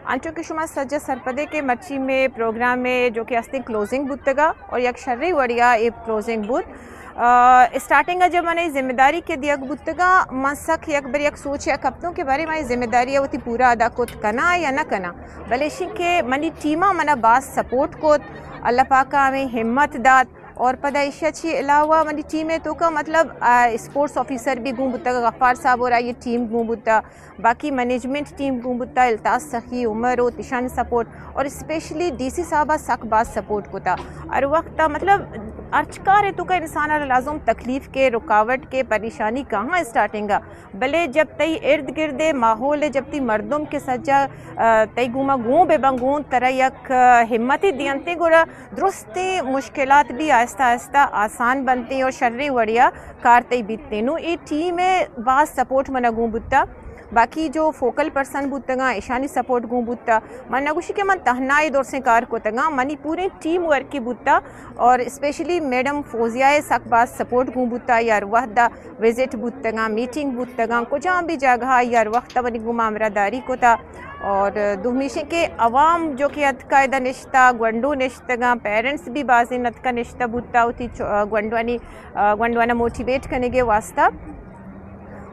अंचो के शुमा सज्जा सरपदे के मर्ची में प्रोग्राम में जो कि अस्ति क्लोजिंग बुतगा और एक शर्री वड़िया ए क्लोजिंग बुत स्टार्टिंग जब मैंने जिम्मेदारी के दिया बुतगा मसक एक बार एक सोच या कप्तों के बारे में जिम्मेदारी है वो थी पूरा अदा को कना या न कना बलेशी के मनी टीमा मना बास सपोर्ट को अल्लाह पाका में हिम्मत दात और पदाइशा छी अलावा मनी टीम है तो का मतलब स्पोर्ट्स ऑफिसर भी घूम बुता गफ्फार साहब और ये टीम घूम बुता बाकी मैनेजमेंट टीम घूम बुता इल्तास सखी उमर और तिशान सपोर्ट और स्पेशली डीसी साहबा सकबाज सपोर्ट को था और वक्त मतलब अर्चकार है तो का इंसान लाजम तकलीफ़ के रुकावट के परेशानी कहाँ स्टार्टिंग भले जब तई इर्द गिर्द माहौल है जब ती मर्दम के सज्जा तई गुमा गूँ बेबंगून तरह यक हिम्मती दियंते गोरा दुरुस्ते मुश्किलात भी आहिस्ता आहिस्ता आसान बनती और शर्री वड़िया कारते बीतते नु ये टीम में बास सपोर्ट मना गूँ बुता बाकी जो फोकल पर्सन बुतगा ईशानी सपोर्ट गूँ बुता मन नगुशी के मन तहनाई दौर से कार को तगा मनी पूरे टीम वर्क की बुता और स्पेशली मैडम फोजियाए सकबाज सपोर्ट गूँ बुता यार वहदा विजिट बुतगा मीटिंग बुतगा को जहाँ भी जगह यार वक्त बनी गुमा अमरादारी को था और दुहमीशे के अवाम जो कि अतकायदा निश्ता गंडू निश्तगा पेरेंट्स भी बाजी नत का निश्ता बुता होती गंडवाना मोटिवेट करने के वास्ता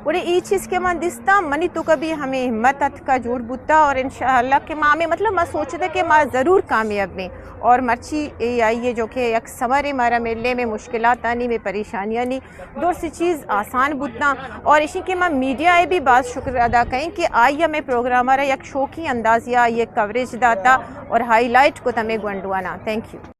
और ये चीज़ के मन दिस्ता मनी तो कभी हमें हिम्मत का जोड़ बुता और इंशाअल्लाह के माँ में मतलब मैं सोचते कि माँ ज़रूर कामयाब में और मर्ची ये आइए जो कि एक समर मारा मेले में मुश्किलात आनी में परेशानियाँ नहीं दूर सी चीज़ आसान बुतना और इसी के माँ मीडिया भी बात शुक्र अदा करें कि आइए में प्रोग्राम एक शौकी अंदाज या ये कवरेज दाता और हाईलाइट को तमें गंडवाना। Thank you.